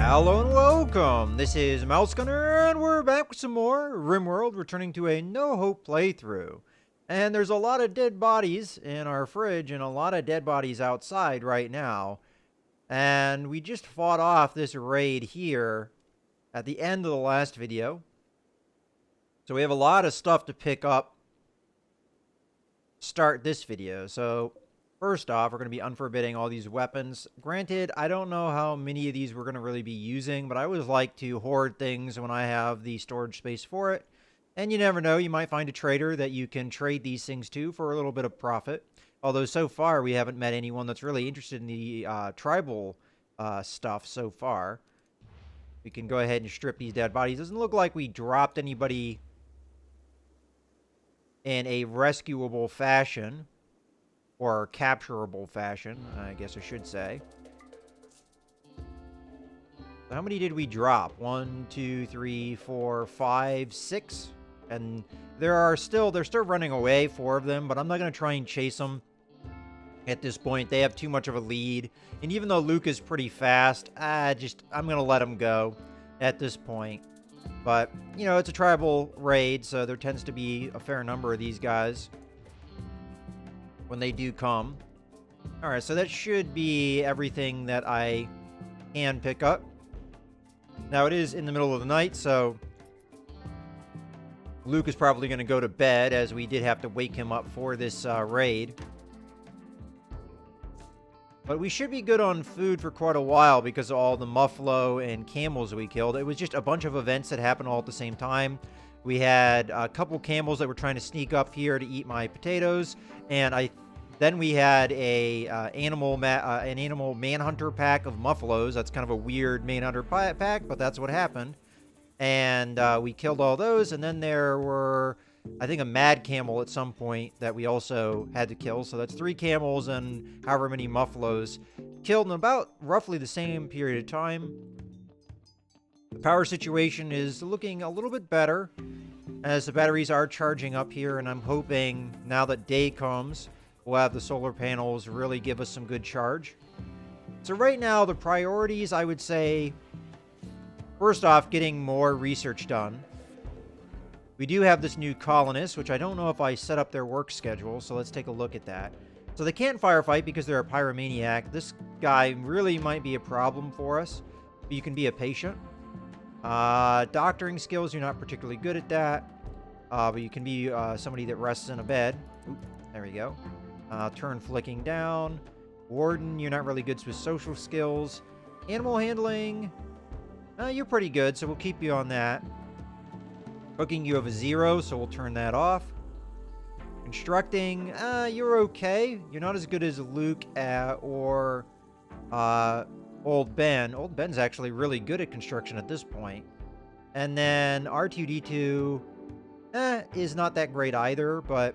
Hello and welcome! This is Mouse Gunner, and we're back with some more RimWorld, returning to a no-hope playthrough. And there's a lot of dead bodies in our fridge, and a lot of dead bodies outside right now. And we just fought off this raid here at the end of the last video. So we have a lot of stuff to pick up to start this video. So first off, we're going to be unforbidding all these weapons. Granted, I don't know how many of these we're going to really be using, but I always like to hoard things when I have the storage space for it. And you never know, you might find a trader that you can trade these things to for a little bit of profit. Although so far we haven't met anyone that's really interested in the tribal stuff so far. We can go ahead and strip these dead bodies. Doesn't look like we dropped anybody in a rescuable fashion. Or capturable fashion, I guess I should say. How many did we drop? 1, 2, 3, 4, 5, 6. And they're still running away, 4 of them, but I'm not going to try and chase them at this point. They have too much of a lead. And even though Luke is pretty fast, I'm going to let him go at this point. But, you know, it's a tribal raid, so there tends to be a fair number of these guys when they do come. Alright, so that should be everything that I can pick up. Now, it is in the middle of the night, so Luke is probably going to go to bed, as we did have to wake him up for this raid. But we should be good on food for quite a while because of all the muffalo and camels we killed. It was just a bunch of events that happened all at the same time. We had a couple camels that were trying to sneak up here to eat my potatoes, and then we had an animal manhunter pack of muffalos. That's kind of a weird manhunter pack, but that's what happened. And we killed all those, and then there were, I think, a mad camel at some point that we also had to kill. So that's 3 camels and however many muffalos killed in about roughly the same period of time. The power situation is looking a little bit better as the batteries are charging up here, and I'm hoping now that day comes, we'll have the solar panels really give us some good charge. So right now, the priorities, I would say, first off, getting more research done. We do have this new colonist, which I don't know if I set up their work schedule, so let's take a look at that. So they can't firefight because they're a pyromaniac. This guy really might be a problem for us, but you can be a patient. Doctoring skills, you're not particularly good at that. But you can be somebody that rests in a bed. Oop, there we go. Turn flicking down. Warden, you're not really good with social skills. Animal handling, you're pretty good, so we'll keep you on that. Cooking, you have a 0, so we'll turn that off. Constructing, you're okay. You're not as good as Luke or Old Ben. Old Ben's actually really good at construction at this point. And then R2-D2 is not that great either, but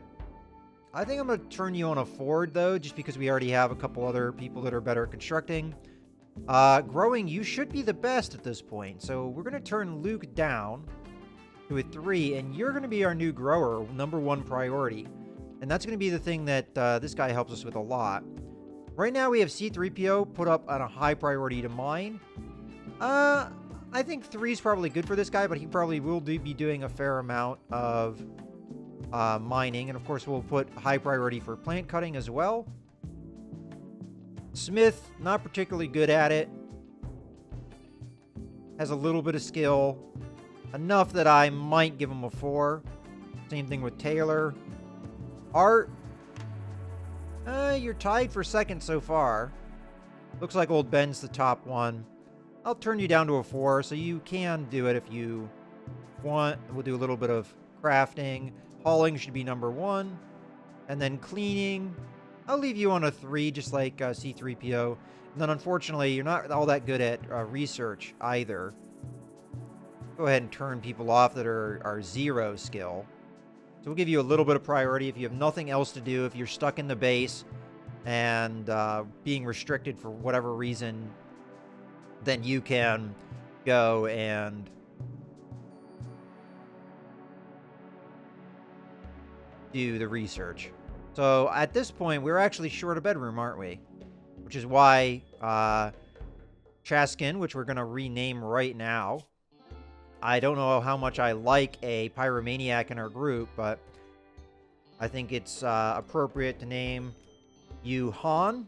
I think I'm going to turn you on a Ford, though, just because we already have a couple other people that are better at constructing. Growing, you should be the best at this point, so we're going to turn Luke down to a 3, and you're going to be our new grower, #1 priority. And that's going to be the thing that this guy helps us with a lot. Right now, we have C-3PO put up on a high priority to mine. I think 3 is probably good for this guy, but he probably will be doing a fair amount of mining. And, of course, we'll put high priority for plant cutting as well. Smith, not particularly good at it. Has a little bit of skill. Enough that I might give him a 4. Same thing with Taylor. Art. You're tied for 2nd so far. Looks like Old Ben's the top one. I'll turn you down to a 4, so you can do it if you want. We'll do a little bit of crafting. Hauling should be #1. And then cleaning, I'll leave you on a 3, just like C-3PO. And then, unfortunately, you're not all that good at research either. Go ahead and turn people off that are 0 skill. So we'll give you a little bit of priority if you have nothing else to do, if you're stuck in the base and being restricted for whatever reason, then you can go and do the research. So at this point, we're actually short a bedroom, aren't we? Which is why Chaskin, which we're going to rename right now. I don't know how much I like a pyromaniac in our group, but I think it's appropriate to name you Han.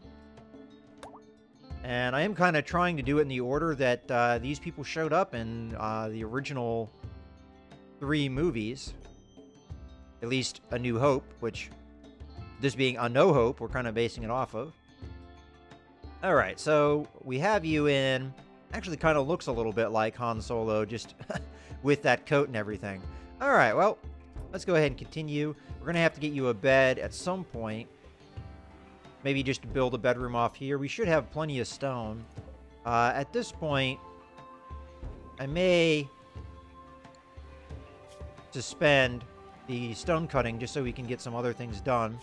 And I am kind of trying to do it in the order that these people showed up in the original 3 movies. At least A New Hope, which this being A No Hope, we're kind of basing it off of. Alright, so we have you in... Actually kind of looks a little bit like Han Solo, just with that coat and everything. Alright, well, let's go ahead and continue. We're going to have to get you a bed at some point. Maybe just to build a bedroom off here. We should have plenty of stone. At this point, I may suspend the stone cutting just so we can get some other things done.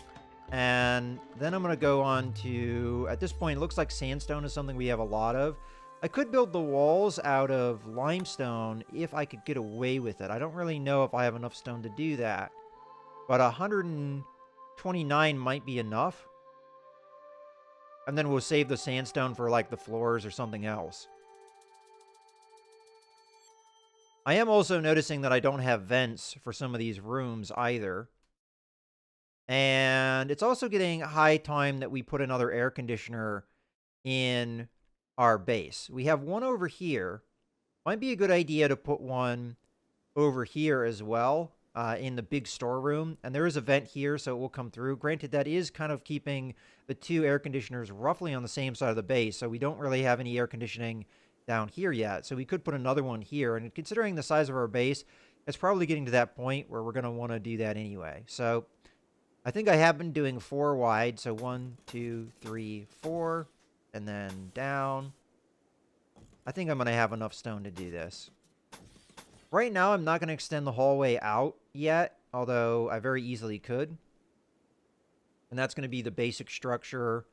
And then I'm going to go on to... At this point, it looks like sandstone is something we have a lot of. I could build the walls out of limestone if I could get away with it. I don't really know if I have enough stone to do that. But 129 might be enough. And then we'll save the sandstone for, like, the floors or something else. I am also noticing that I don't have vents for some of these rooms either. And it's also getting high time that we put another air conditioner in our base. We have one over here. Might be a good idea to put one over here as well. In the big storeroom, and there is a vent here, so it will come through. Granted, that is kind of keeping the 2 air conditioners roughly on the same side of the base, so we don't really have any air conditioning down here yet. So we could put another one here, and considering the size of our base, it's probably getting to that point where we're going to want to do that anyway. So I think I have been doing 4 wide, so 1, 2, 3, 4, and then down. I think I'm going to have enough stone to do this. Right now, I'm not going to extend the hallway out yet, although I very easily could. And that's going to be the basic structure.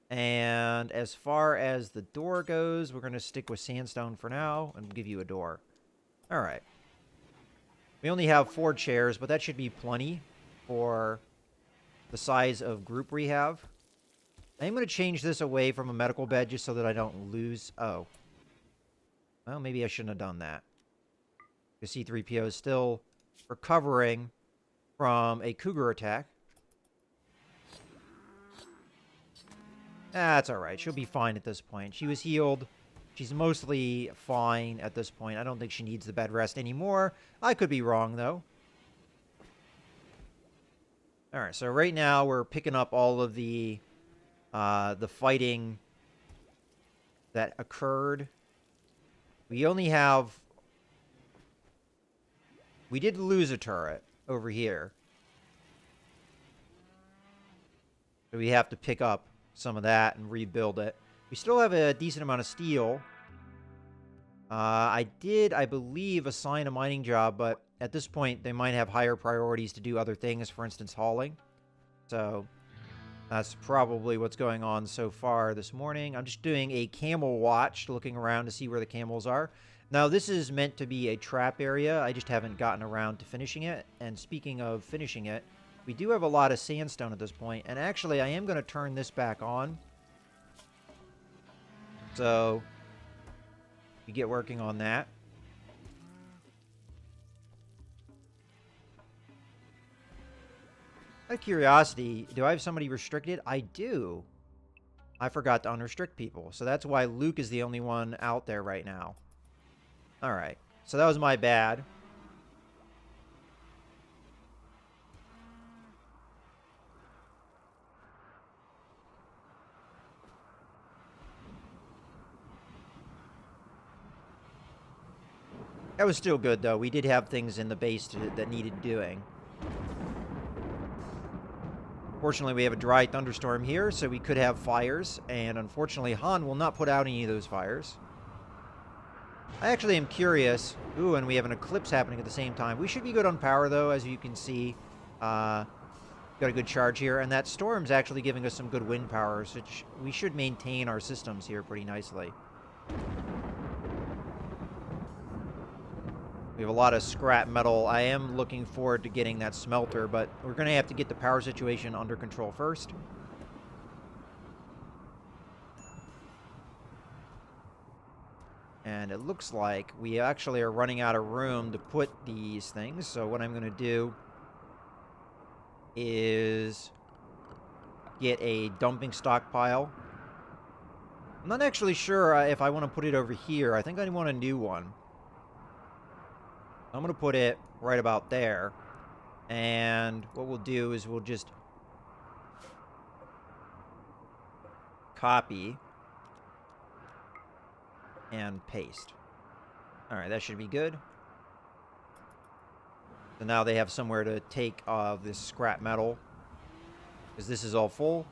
And as far as the door goes, we're going to stick with sandstone for now and give you a door. All right. We only have 4 chairs, but that should be plenty for the size of group we have. I'm going to change this away from a medical bed just so that I don't lose... Oh. Well, maybe I shouldn't have done that. C-3PO is still recovering from a cougar attack. That's alright. She'll be fine at this point. She was healed. She's mostly fine at this point. I don't think she needs the bed rest anymore. I could be wrong, though. Alright, so right now we're picking up all of the fighting that occurred. We only have... We did lose a turret over here. So we have to pick up some of that and rebuild it. We still have a decent amount of steel. I did, I believe, assign a mining job, but at this point they might have higher priorities to do other things, for instance, hauling. So that's probably what's going on so far this morning. I'm just doing a camel watch, looking around to see where the camels are. Now, this is meant to be a trap area. I just haven't gotten around to finishing it. And speaking of finishing it, we do have a lot of sandstone at this point. And actually, I am going to turn this back on. So, you get working on that. Out of curiosity, do I have somebody restricted? I do. I forgot to unrestrict people. So that's why Luke is the only one out there right now. Alright, so that was my bad. That was still good, though. We did have things in the base that needed doing. Fortunately, we have a dry thunderstorm here, so we could have fires. And unfortunately, Han will not put out any of those fires. I actually am curious. Ooh, and we have an eclipse happening at the same time. We should be good on power, though, as you can see. Got a good charge here. And that storm's actually giving us some good wind power, so we should maintain our systems here pretty nicely. We have a lot of scrap metal. I am looking forward to getting that smelter, but we're going to have to get the power situation under control first. And it looks like we actually are running out of room to put these things. So what I'm going to do is get a dumping stockpile. I'm not actually sure if I want to put it over here. I think I want a new one. I'm going to put it right about there. And what we'll do is we'll just copy and paste. Alright, that should be good. So now they have somewhere to take this scrap metal, because this is all full.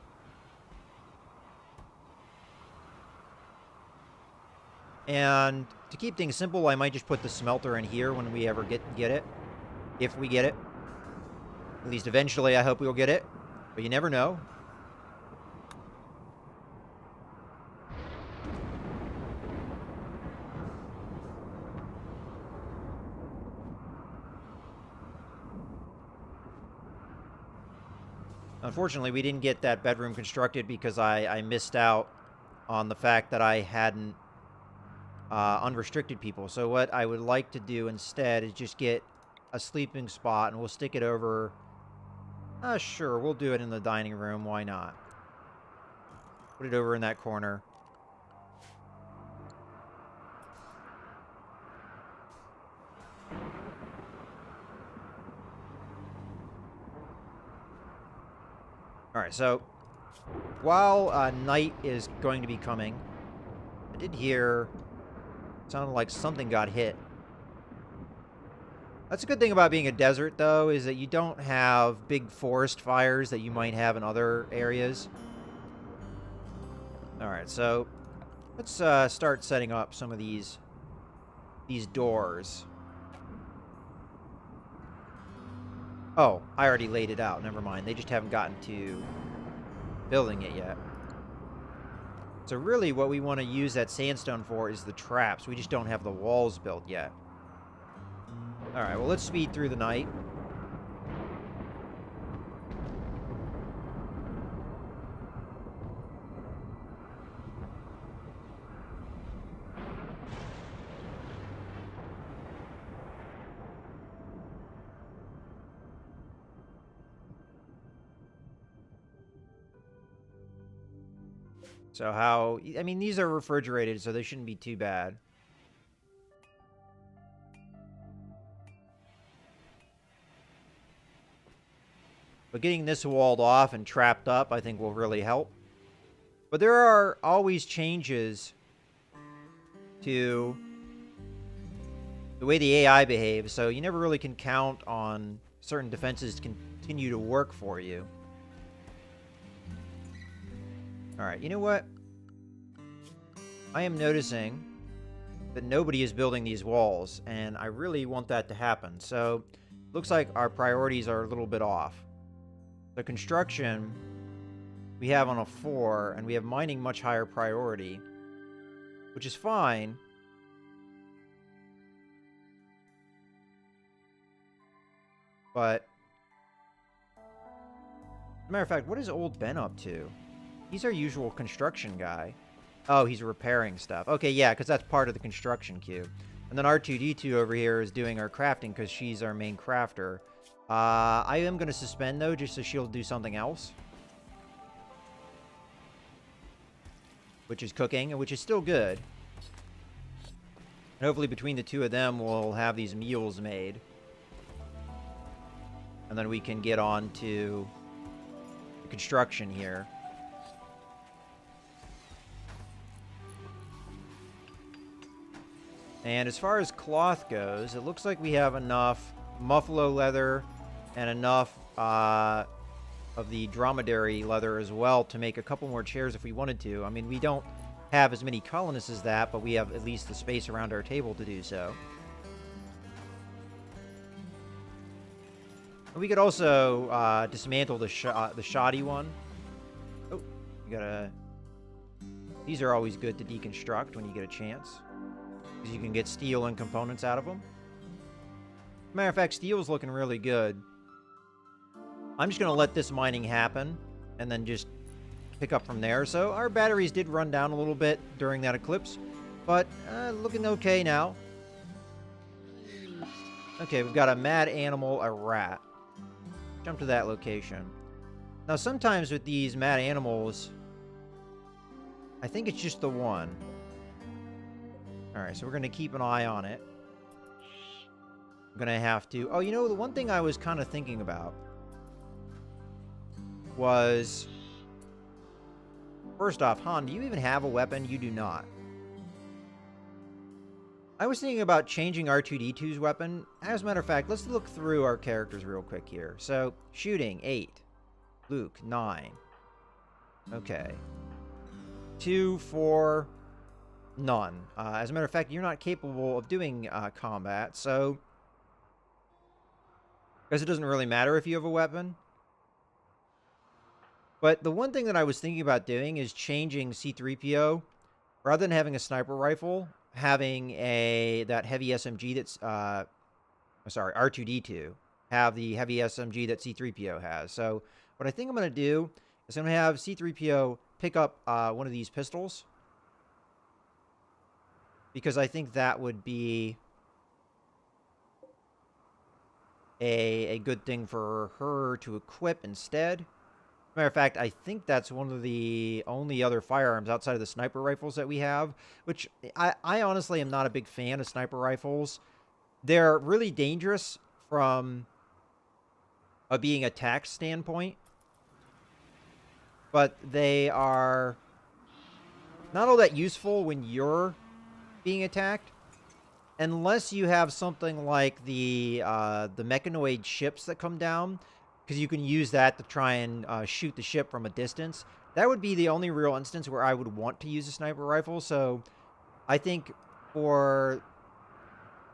And to keep things simple, I might just put the smelter in here when we ever get it. If we get it. At least eventually, I hope we'll get it. But you never know. Unfortunately, we didn't get that bedroom constructed because I missed out on the fact that I hadn't unrestricted people. So what I would like to do instead is just get a sleeping spot, and we'll stick it over. Sure, we'll do it in the dining room. Why not? Put it over in that corner. Alright, so while night is going to be coming, I did hear it sounded like something got hit. That's a good thing about being a desert, though, is that you don't have big forest fires that you might have in other areas. Alright, so let's start setting up some of these doors. Oh, I already laid it out. Never mind. They just haven't gotten to building it yet. So really what we want to use that sandstone for is the traps. We just don't have the walls built yet. Alright, well, let's speed through the night. So how... I mean, these are refrigerated, so they shouldn't be too bad. But getting this walled off and trapped up, I think, will really help. But there are always changes to the way the AI behaves, so you never really can count on certain defenses to continue to work for you. Alright, you know what? I am noticing that nobody is building these walls, and I really want that to happen. So, looks like our priorities are a little bit off. The construction we have on a 4, and we have mining much higher priority, which is fine. But, as a matter of fact, what is old Ben up to? He's our usual construction guy. Oh, he's repairing stuff. Okay, yeah, because that's part of the construction queue. And then R2-D2 over here is doing our crafting because she's our main crafter. I am going to suspend, though, just so she'll do something else. Which is cooking, and which is still good. And hopefully between the two of them, we'll have these meals made. And then we can get on to the construction here. And as far as cloth goes, it looks like we have enough muffalo leather and enough of the dromedary leather as well to make a couple more chairs if we wanted to. I mean, we don't have as many colonists as that, but we have at least the space around our table to do so. And we could also dismantle the shoddy one. Oh, you gotta... These are always good to deconstruct when you get a chance, because you can get steel and components out of them. Matter of fact, steel's looking really good. I'm just going to let this mining happen and then just pick up from there. So our batteries did run down a little bit during that eclipse, But looking okay now. Okay, we've got a mad animal, a rat. Jump to that location. Now, sometimes with these mad animals, I think it's just the one. Alright, so we're going to keep an eye on it. I'm going to have to... Oh, you know, the one thing I was kind of thinking about was... First off, Han, do you even have a weapon? You do not. I was thinking about changing R2-D2's weapon. As a matter of fact, let's look through our characters real quick here. So, shooting, 8. Luke, 9. Okay. 2, 4, none. As a matter of fact, you're not capable of doing combat, so... I guess it doesn't really matter if you have a weapon. But the one thing that I was thinking about doing is changing C-3PO. Rather than having a sniper rifle, having that heavy SMG that's... sorry, R2-D2. Have the heavy SMG that C-3PO has. So, what I think I'm going to do is I'm going to have C-3PO pick up one of these pistols. Because I think that would be a good thing for her to equip instead. Matter of fact, I think that's one of the only other firearms outside of the sniper rifles that we have, which I honestly am not a big fan of sniper rifles. They're really dangerous from a being attacked standpoint, but they are not all that useful when you're being attacked, unless you have something like the mechanoid ships that come down, because you can use that to try and shoot the ship from a distance. That would be the only real instance where I would want to use a sniper rifle. So I think for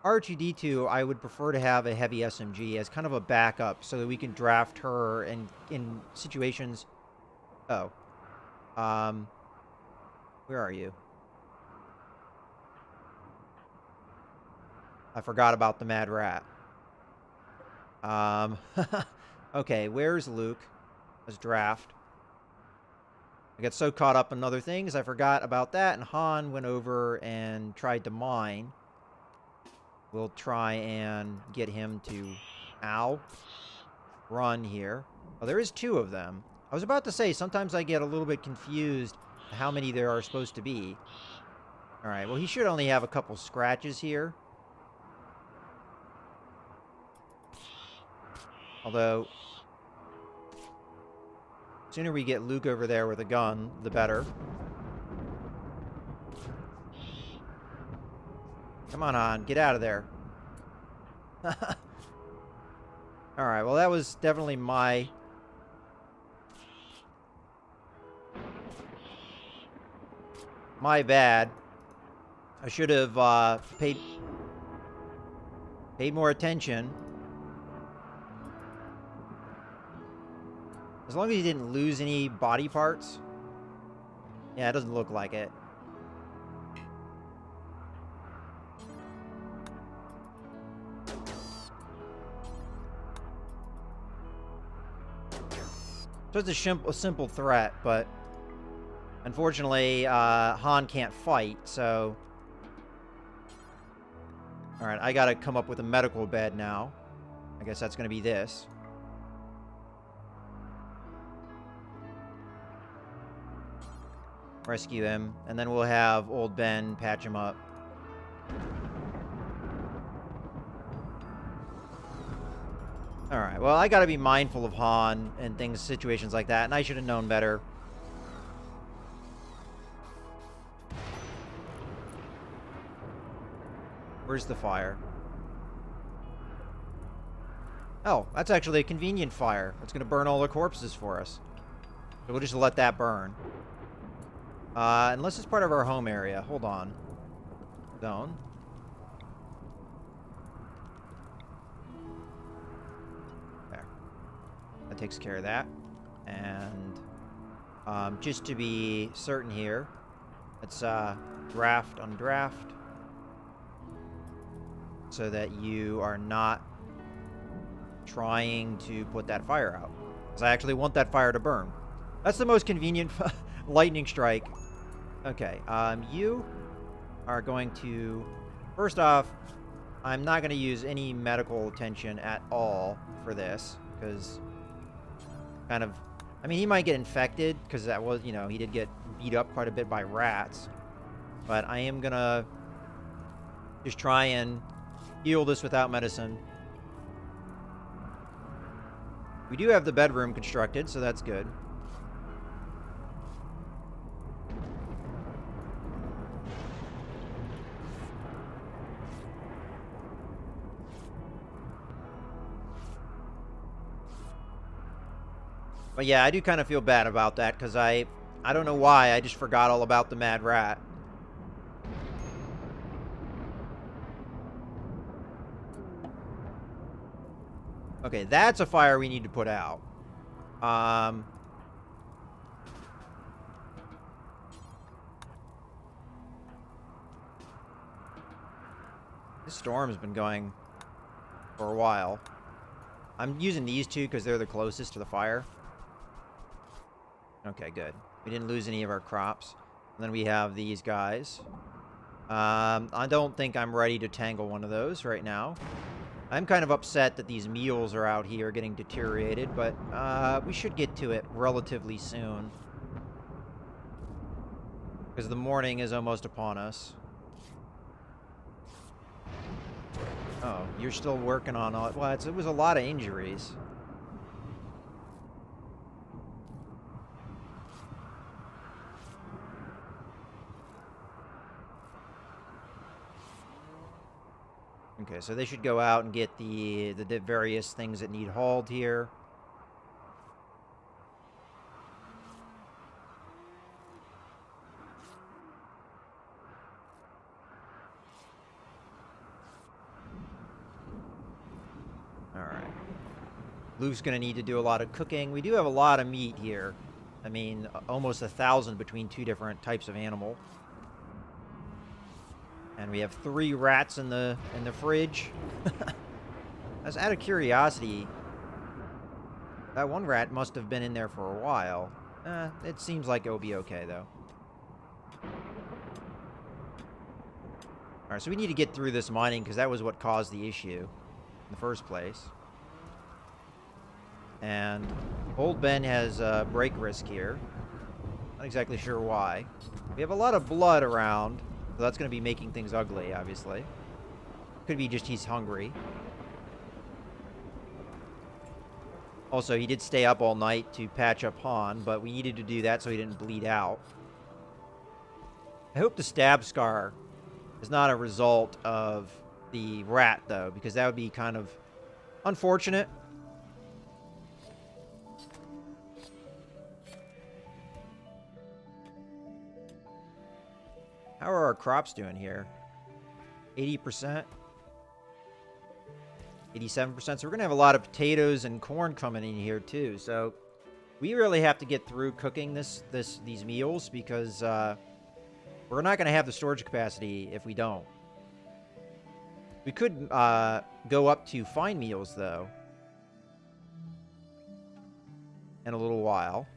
R2-D2, I would prefer to have a heavy SMG as kind of a backup so that we can draft her in situations... Oh. Where are you? I forgot about the mad rat. Okay, where's Luke? Let's draft. I got so caught up in other things, I forgot about that, and Han went over and tried to mine. We'll try and get him to... Ow. Run here. Oh, there is 2 of them. I was about to say, sometimes I get a little bit confused how many there are supposed to be. Alright, well, he should only have a couple scratches here. Although, the sooner we get Luke over there with a gun, the better. Come on, Han. Get out of there. Alright, well, that was definitely my... my bad. I should have paid more attention. As long as he didn't lose any body parts. Yeah, it doesn't look like it. So it's a simple threat, but unfortunately, Han can't fight, so... Alright, I gotta come up with a medical bed now. I guess that's gonna be this. Rescue him, and then we'll have old Ben patch him up. Alright, well, I gotta be mindful of Han and situations like that, and I should have known better. Where's the fire? Oh, that's actually a convenient fire. It's gonna burn all the corpses for us. So we'll just let that burn. Unless it's part of our home area. Hold on. Zone. There. That takes care of that. And just to be certain here, let's draft on draft so that you are not trying to put that fire out. Because I actually want that fire to burn. That's the most convenient lightning strike. Okay, you are going to... First off, I'm not going to use any medical attention at all for this, because kind of... I mean, he might get infected, because that was, you know, he did get beat up quite a bit by rats. But I am going to just try and heal this without medicine. We do have the bedroom constructed, so that's good. But yeah, I do kind of feel bad about that, because I don't know why, I just forgot all about the mad rat. Okay, that's a fire we need to put out. This storm's been going for a while. I'm using these two because they're the closest to the fire. Okay, good. We didn't lose any of our crops. And then we have these guys. I don't think I'm ready to tangle one of those right now. I'm kind of upset that these meals are out here getting deteriorated, but we should get to it relatively soon. Because the morning is almost upon us. Oh, you're still working on all... Well, it was a lot of injuries. Okay, so they should go out and get the various things that need hauled here. Alright. Luke's going to need to do a lot of cooking. We do have a lot of meat here. I mean, almost 1,000 between two different types of animal. And we have 3 rats in the fridge. As out of curiosity, that one rat must have been in there for a while. It seems like it'll be okay, though. Alright, so we need to get through this mining, because that was what caused the issue in the first place. And Old Ben has break risk here. Not exactly sure why. We have a lot of blood around. So that's going to be making things ugly, obviously. Could be just he's hungry. Also, he did stay up all night to patch up Han, but we needed to do that so he didn't bleed out. I hope the stab scar is not a result of the rat, though, because that would be kind of unfortunate. How are our crops doing here? 80%? 87%. So we're going to have a lot of potatoes and corn coming in here too. So we really have to get through cooking these meals, because we're not going to have the storage capacity if we don't. We could go up to fine meals, though, in a little while.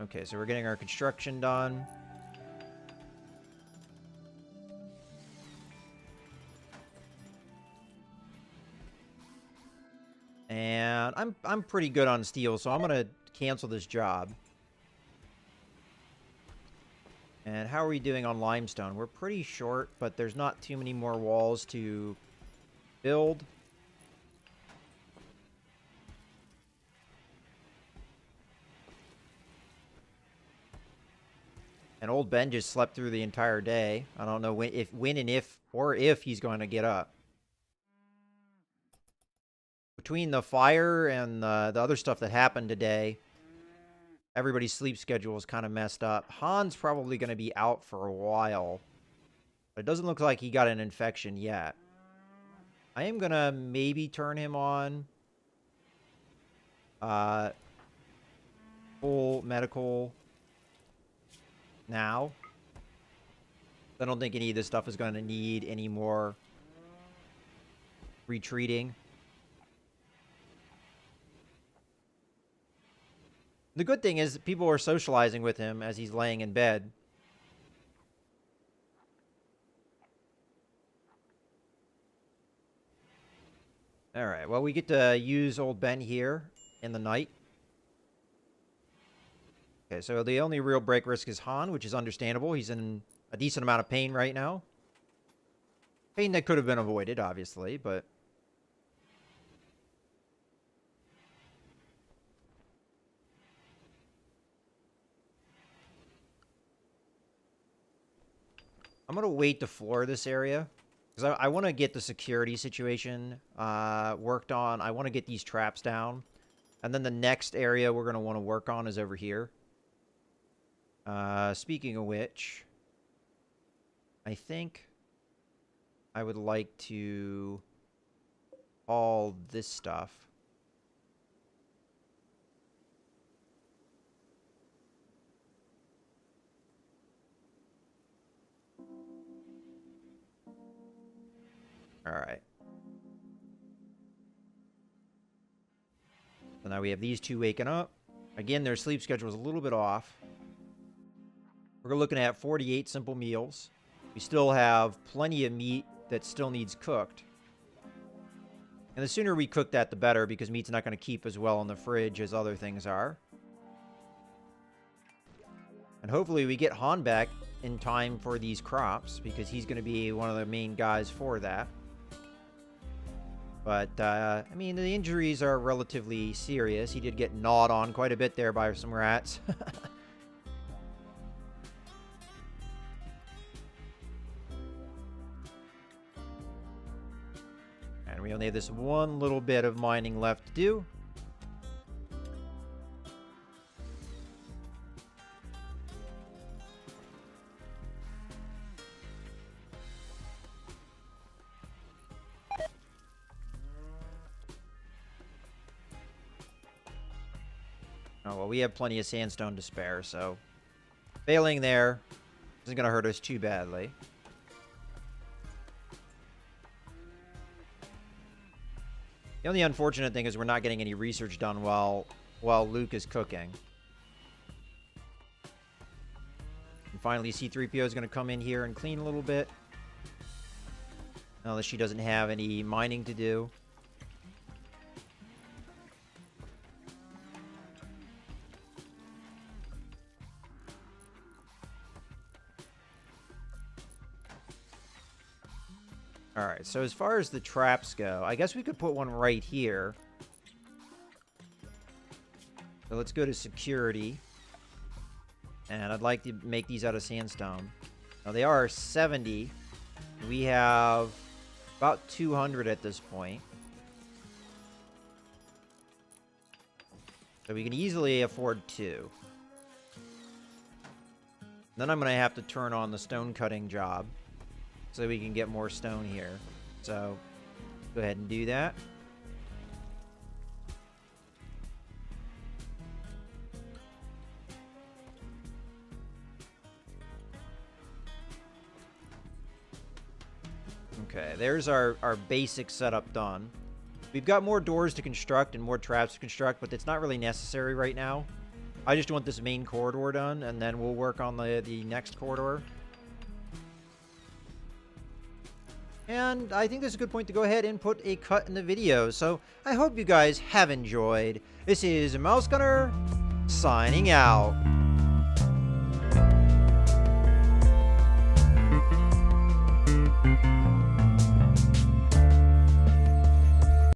Okay, so we're getting our construction done. And I'm pretty good on steel, so I'm gonna cancel this job. And how are we doing on limestone? We're pretty short, but there's not too many more walls to build. And old Ben just slept through the entire day. I don't know when and if he's going to get up. Between the fire and the other stuff that happened today, everybody's sleep schedule is kind of messed up. Han's probably going to be out for a while. But it doesn't look like he got an infection yet. I am going to maybe turn him on full medical now. I don't think any of this stuff is going to need any more retreating. The good thing is that people are socializing with him as he's laying in bed. Alright, well, we get to use old Ben here in the night. Okay, so the only real break risk is Han, which is understandable. He's in a decent amount of pain right now. Pain that could have been avoided, obviously, but... I'm going to wait to floor this area. Because I want to get the security situation worked on. I want to get these traps down. And then the next area we're going to want to work on is over here. Speaking of which, I think I would like to haul this stuff. All right. So now we have these two waking up. Again, their sleep schedule is a little bit off. We're looking at 48 simple meals. We still have plenty of meat that still needs cooked. And the sooner we cook that, the better, because meat's not going to keep as well in the fridge as other things are. And hopefully we get Han back in time for these crops, because he's going to be one of the main guys for that. But, I mean, the injuries are relatively serious. He did get gnawed on quite a bit there by some rats. And we only have this one little bit of mining left to do. Oh, well, we have plenty of sandstone to spare, so failing there isn't going to hurt us too badly. The only unfortunate thing is we're not getting any research done while Luke is cooking. And finally, C-3PO is going to come in here and clean a little bit. Now that she doesn't have any mining to do. Alright, so as far as the traps go, I guess we could put one right here. So let's go to security. And I'd like to make these out of sandstone. Now they are 70. We have about 200 at this point. So we can easily afford 2. Then I'm going to have to turn on the stone cutting job, so we can get more stone here. So, go ahead and do that. Okay, there's our basic setup done. We've got more doors to construct and more traps to construct, but it's not really necessary right now. I just want this main corridor done, and then we'll work on the next corridor. And I think this is a good point to go ahead and put a cut in the video. So I hope you guys have enjoyed. This is Mouse Gunner signing out.